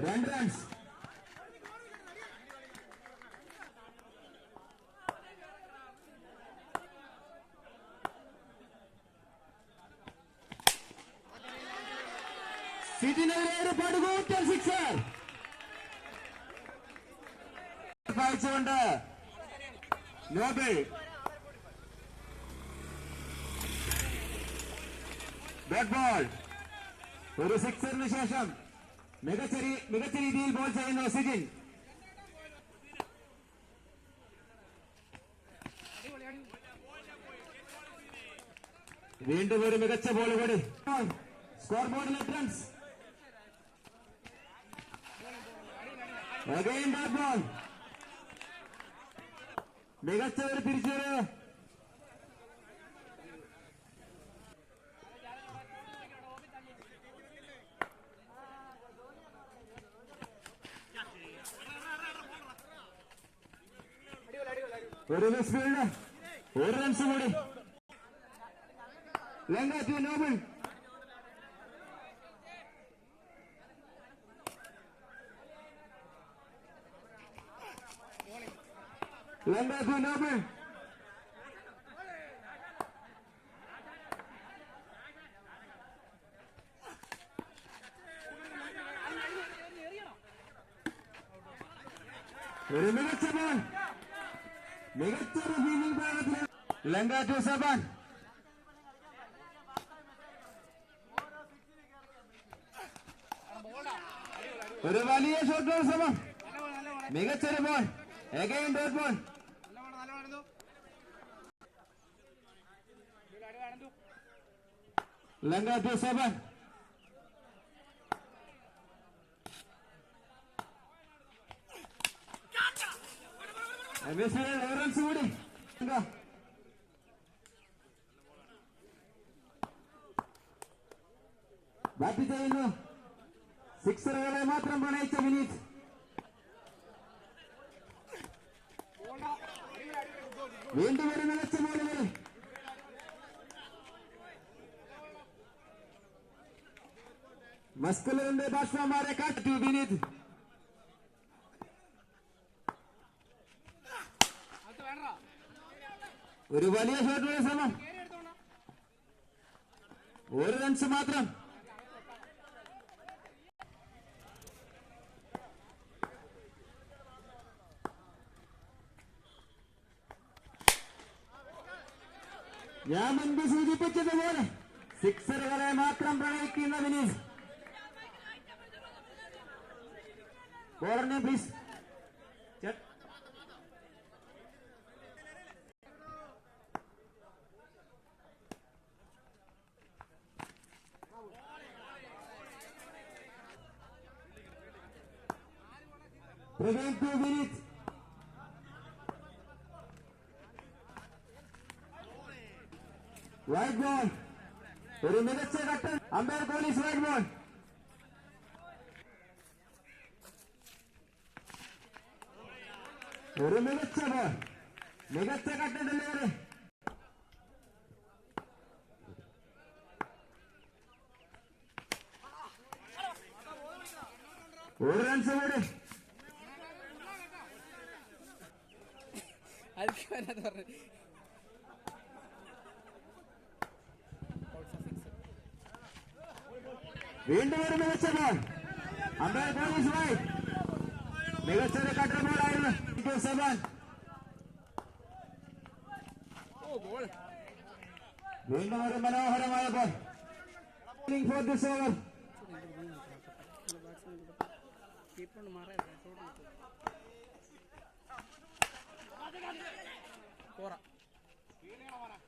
2 runs. സിറ്റിനെതിരെ പടുകൂറ്റൻ sixer. കാഴ്ചകൊണ്ട് നോബൽ ഡോട്ട് ബോൾ. ഒരു സിക്സറിന് ശേഷം മികച്ച രീതിയിൽ ബോൾ ചെയ്യുന്നു സിജിൻ. വീണ്ടും ഒരു മികച്ച ബോൾ കൂടി. സ്കോർ ബോർഡിൽ 8 റൺസ്. Again dot ball. മികച്ച ഒരു തിരിച്ചുവരവ്. ഒരു മിസ് ഫീൽഡ്. 1 റൺസ് കൂടി. ലങ്ക ടു നോബൽ. ലങ്ക ടു നോബൽ. ഒരു മികച്ച ബോൾ. മികച്ചൊരു ഫീൽഡിംഗ് പ്രകടനത്തിന് ലങ്ക ടു സബാൻ. ഒരു വലിയ ഷോട്ട് ശ്രമം. മികച്ചൊരു ball. Again dot ball. Lanka to Saban. Runs കൂടി. ബാറ്റ് ചെയ്യുന്നു. സിക്സറുകളെ മാത്രം പ്രണയിച്ച വിനീത്. വീണ്ടും ഒരു മികച്ച ബോളുകൾ. മസ്കുലറിന്റെ ബാറ്റ്സ്മാൻമാരെ കാട്ടു വിനീത്. ഒരു വലിയ ഷോട്ടുള്ള ശ്രമം. 1 റൺസ് മാത്രം. ഞാൻ മുൻപ് സൂചിപ്പിച്ചതുപോലെ സിക്സറുകളെ മാത്രം പ്രണയിക്കുന്ന വിനീത്. ബോളറിനെ please. Praveen to Vineeth. Wide ball. ഒരു മികച്ച കട്ടൻ. അമ്പയർ പോലീസ് വൈറ്റ് ബോൾ. ഒരു മികച്ച ബോൾ. മികച്ച കട്ടൻ ഡെലിവറി. ഒരു റൺസ് കൂടി. വീണ്ടും ഒരു മികച്ച ബോൾ. അമ്പയർ പോലീസ് വൈറ്റ്. മികച്ചൊരു കട്ടർ ബോളായിരുന്നു സബാൻ. വീണ്ടും ഒരു മനോഹരമായ ബോൾ. For this over.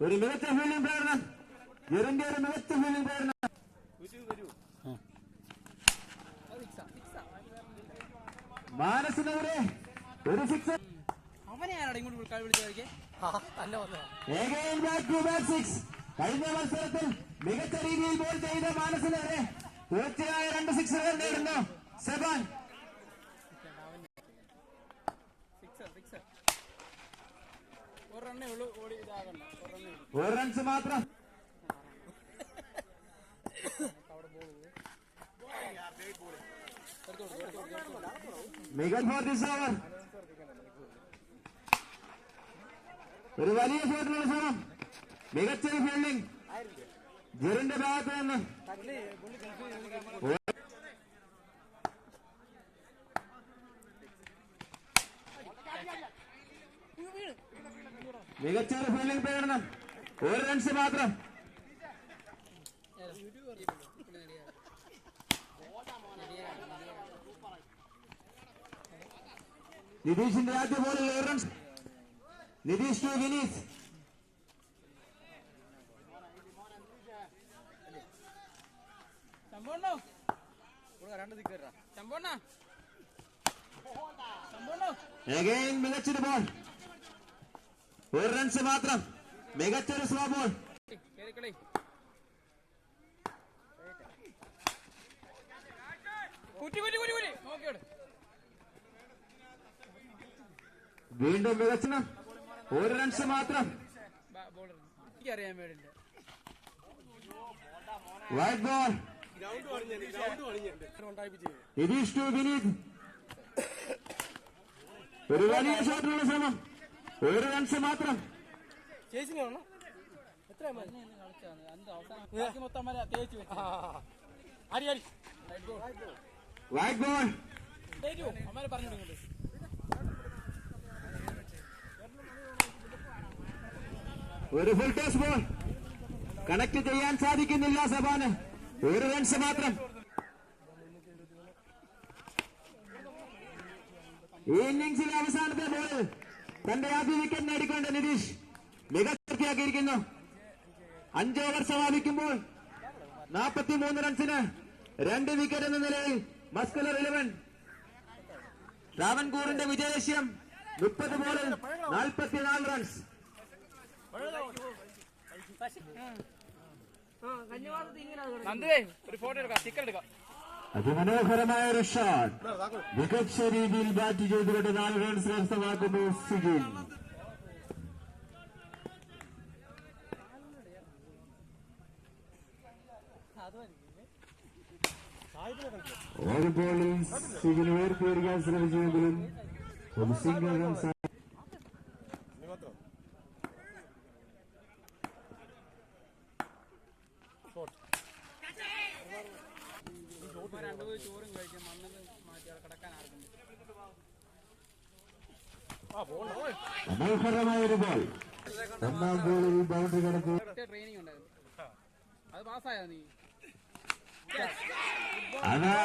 ഒരു മികച്ച ഫീൽഡിംഗ് പ്രകടനം. ജെറിന്റെ ഒരു മികച്ച ഫീൽഡിംഗ് പ്രകടനം. മാനസിനെതിരെ ഒരു സിക്സ്. കഴിഞ്ഞ മത്സരത്തിൽ മികച്ച രീതിയിൽ ബോൾ ചെയ്ത മാനസിനെതിരെ തീർച്ചയായ 2 സിക്സുകൾ നേടുന്നു സെബാൻ. 1 റൺസ് മാത്രം. മികച്ച ഫോർ ദിസ് ഓവർ. ഒരു വലിയ ഷോട്ടിനുള്ള ശ്രമം, മികച്ചൊരു ഫീൽഡിംഗ് ജെറിന്റെ ഭാഗത്ത് നിന്ന്. മികച്ചൊരു ഫീൽഡിംഗ് പ്രകടനം, 1 റൺസ് മാത്രം. നിതീഷിന്റെ ആദ്യ ബോളിൽ 1 runs. Nitish to Vineeth. Again മികച്ചൊരു ബോൾ, 1 റൺസ് മാത്രം. മികച്ചൊരു സ്ലോ ബോൾ. വീണ്ടും മികച്ച 1 റൺസ് മാത്രം. Wide ball. Nitish to Vineeth. ഒരു വലിയ ഷോട്ടിനുള്ള ശ്രമം, 1 റൺസ് മാത്രം. Wide ball. ഒരു ഫുൾ ടോസ് ബോൾ, കണക്ട് ചെയ്യാൻ സാധിക്കുന്നില്ല സബാന്. 1 റൺസ് മാത്രം. ഈ ഇന്നിംഗ്സിലെ അവസാനത്തെ ബോളിൽ തന്റെ ആദ്യ വിക്കറ്റ് നേടിക്കൊണ്ട് നിതീഷ് മികച്ചയാക്കിയിരിക്കുന്നു. 5 ഓവർ സമാപിക്കുമ്പോൾ 43 റൺസിന് 2 വിക്കറ്റ് എന്ന നിലയിൽ മസ്കുലർ 11. ട്രാവൻകൂറിന്റെ വിജയലക്ഷ്യം 30 ബോളിൽ 44 റൺസ്. അതിമനോഹരമായ ഒരു ഷോട്ട്, മികച്ച രീതിയിൽ ബാറ്റ് ചെയ്തുകൊണ്ട് 4 റൺസ് കരസ്ഥമാക്കുന്നു സിജിൻ. ഒരു ബോളിൽ സിജിന് ഉയർത്തിയെടുക്കാൻ ശ്രമിച്ചെങ്കിലും ഒരു സിംഗിൾ റൺസ്. മനോഹരമായ ഒരു ബോൾ, 1ാം ബോളിൽ ബൗണ്ടറി കടന്നു. അതാ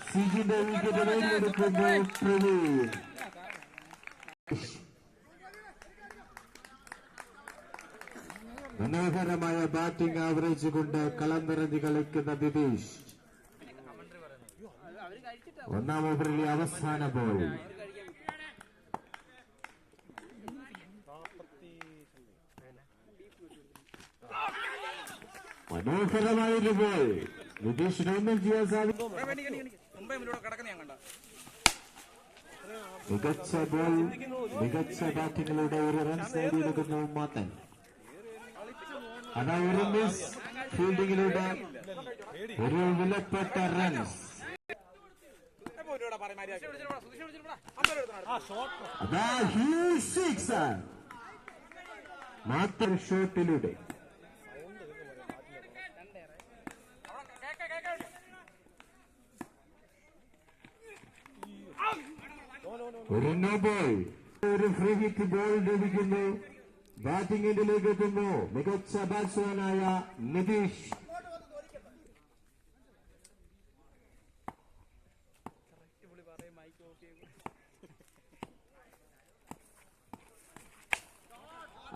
സിജിന്റെ വിക്കറ്റ് നേടിയെടുക്കുന്നു പ്രവീൺ. മനോഹരമായ ബാറ്റിംഗ് ആവറേജ് കൊണ്ട് കളം നിറഞ്ഞ് കളിക്കുന്ന നിതീഷ്. 1ാം ഓവറിലെ അവസാന ബോൾ. മനോഹരമായൊരു ബോൾ, നിതീഷിന് ഒന്നും ചെയ്യാൻ സാധിക്കും. മികച്ച ബോൾ, മികച്ച ബാറ്റിങ്ങിലൂടെ 1 റൺസ് നേടിയെടുക്കുന്നു മാത്തൻ. അതാ 1 മിസ് ഫീൽഡിങ്ങിലൂടെ 1 വിലപ്പെട്ട റൺസ്. അതാ ഹ്യൂജ് സിക്സർ മാത്തൻ ഷോട്ടിലൂടെ. ഒരു നോ ബോൾ, ഒരു ഫ്രീ ഹിറ്റ് ബോൾ ലഭിക്കുന്നു. ബാറ്റിംഗ് എൻഡിലേക്ക് എത്തുന്നു മികച്ച ബാറ്റ്സ്മാനായ നിതീഷ്.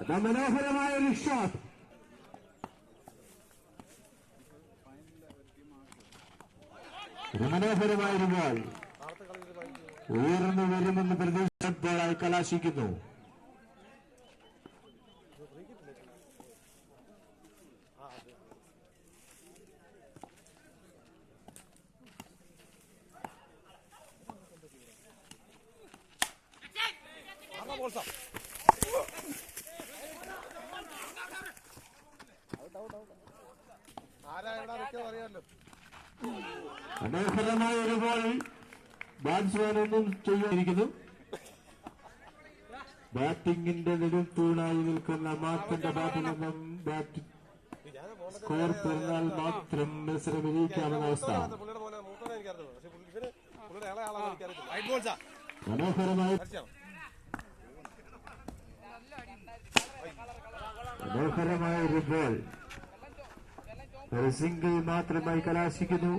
അതാ മനോഹരമായ ഒരു ഷോട്ട്. ഇത് മനോഹരമായൊരു ബോൾ, ഉയർന്നു വരുമെന്ന് പ്രതീക്ഷ ബോളായി കലാശിക്കുന്നു. ആരാ അറിയാമല്ലോ. മനോഹരമായ ഒരു ബോൾ. ബാറ്റ്സ്മാൻ ഒന്നും ചെയ്യാതിരിക്കുന്നു. ബാറ്റിംഗിന്റെ നെടും തൂണായി നിൽക്കുന്ന മാർക്കിന്റെ ബാറ്റിൽ നിന്നും ബാറ്റ് സ്കോർ തുറന്നാൽ മാത്രം മത്സരം വിജയിക്കാവുന്ന അവസ്ഥ. മനോഹരമായ ഒരു ബോൾ. ഒരു സിംഗിൾ മാത്രമായി കലാശിക്കുന്നു.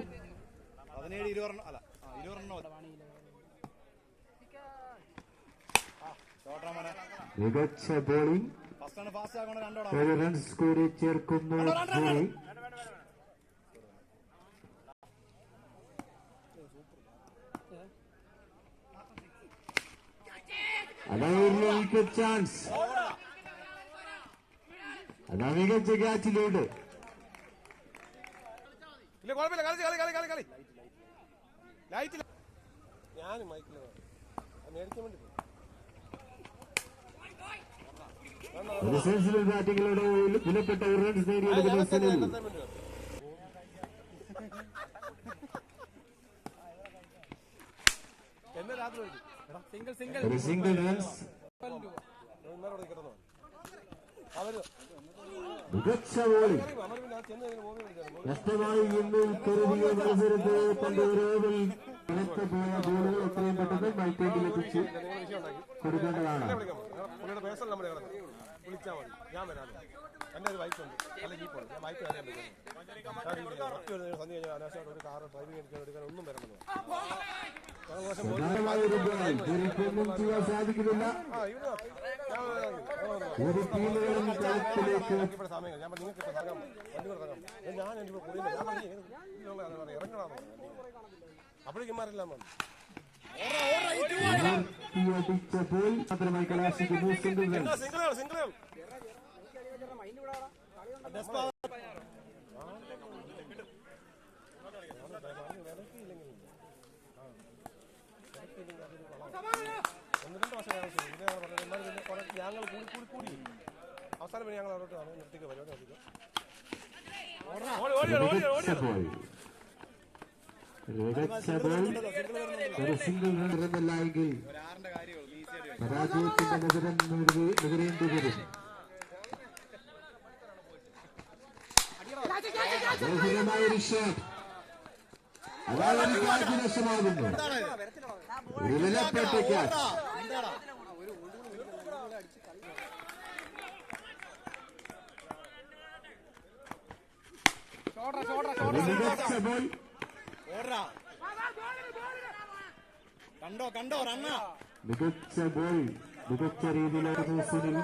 മികച്ച ബോളിംഗ്. 7 റൺസ് കൂടി ചേർക്കുന്നു. അതായിരുന്നു ചാൻസ്. അതാ മികച്ച ക്യാച്ചിലൂടെ ഒരു സെൻസിബിൾ ബാറ്റിങ്ങിലൂടെ വിലപ്പെട്ട ഒരു റൺസ് നേടിയെടുക്കുന്ന സുനിൽ. ഒരു സിംഗിൾ റൺസ്. മികച്ച ബോളിംഗ്. നഷ്ടമായി എന്ന് കരുതിയ മത്സരത്തെ തന്റെ ഒരു ഓവറിൽ കണക്കപ്പോയ ബോളുകൾ എത്രയും പെട്ടെന്ന് മൈറ്റേക്കിൽ എത്തിച്ച് കൊടുക്കേണ്ടതാണ്. വിളിച്ചാൽ മതി, ഞാൻ വരാമല്ലോ. എൻ്റെ ഒരു വൈഫുണ്ട്, നല്ല ജീപ്പുണ്ട്. ഞാൻ വൈഫ് വരാൻ പറ്റും. സന്ധ്യ കഴിഞ്ഞാൽ അനാവശ്യമായിട്ട് ഒരു കാറ് ഡ്രൈവിംഗ് എടുക്കാൻ ഒന്നും വരണമെന്ന് സാധിക്കുന്നില്ല. സമയം ഞാൻ നിങ്ങൾക്ക് ഇപ്പൊ തരാം, വണ്ടി കൂടെ തരാം. ഞാൻ എനിക്ക് ഇറങ്ങണം. അപ്പോഴേക്കും മാറില്ല മാത്രമായി കലാശിക്കുന്നു. സിംഗിൾ ഞങ്ങൾ കൂടി അവസാനം ഞങ്ങൾ അവിടെ നിർത്തിക്കുക പരിപാടി നിർത്തിക്കുക. ഒരു സിംഗിൾ റൺ ഇറങ്ങില്ല എങ്കിൽ പരാജയത്തിന്റെ നഗരം നുകരേണ്ടി വരും. മനോഹരമായൊരു ഷോട്ട്. അതാണ് ക്യാച്ച് നഷ്ടമാകുന്നു. ഒരു വിലപ്പെട്ട ക്യാച്ച്. മികച്ച ബോൾ. കണ്ടോ റണ്ണ. മികച്ച ബോൾ. മികച്ച രീതിയിലായിരുന്നു സുനിൽ.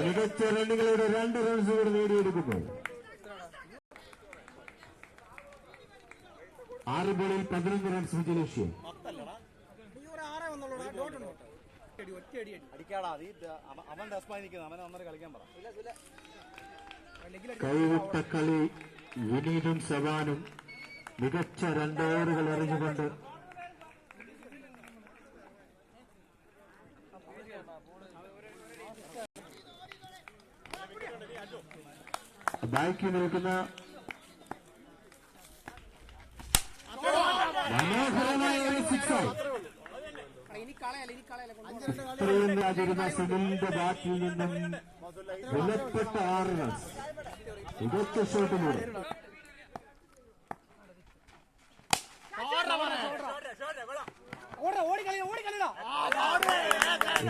മികച്ച റണ്ണുകളുടെ 2 റൺസ് കൂടി നേടിയെടുക്കുന്നു. 6 ബോളിൽ 11 റൺസ് വിജയലക്ഷ്യം. കൈവിട്ട കളി. വിനീതും സവാനും മികച്ച 2 ഓവറുകൾ എറിഞ്ഞുകൊണ്ട് ബാക്കി നിൽക്കുന്ന മനോഹരമായ ഒരു സിക്സർ. ഇത്രയും രാജിരുന്ന സുനിലിന്റെ ബാറ്റിൽ നിന്നും വിലപ്പെട്ട 6 റൺസ്. മികച്ച ഷോട്ടിലൂടെ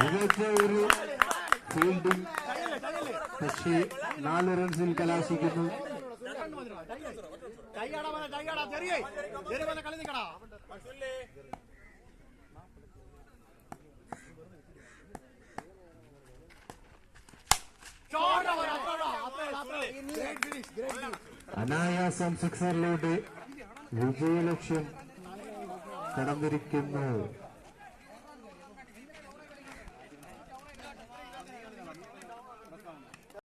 മികച്ച ഒരു ഫീൽഡിംഗ്. പക്ഷേ 4 റൺസിൽ കലാശിക്കുന്നു. അനായാസം സിക്സറിലൂടെ വിജയലക്ഷ്യം കടന്നിരിക്കുന്നു.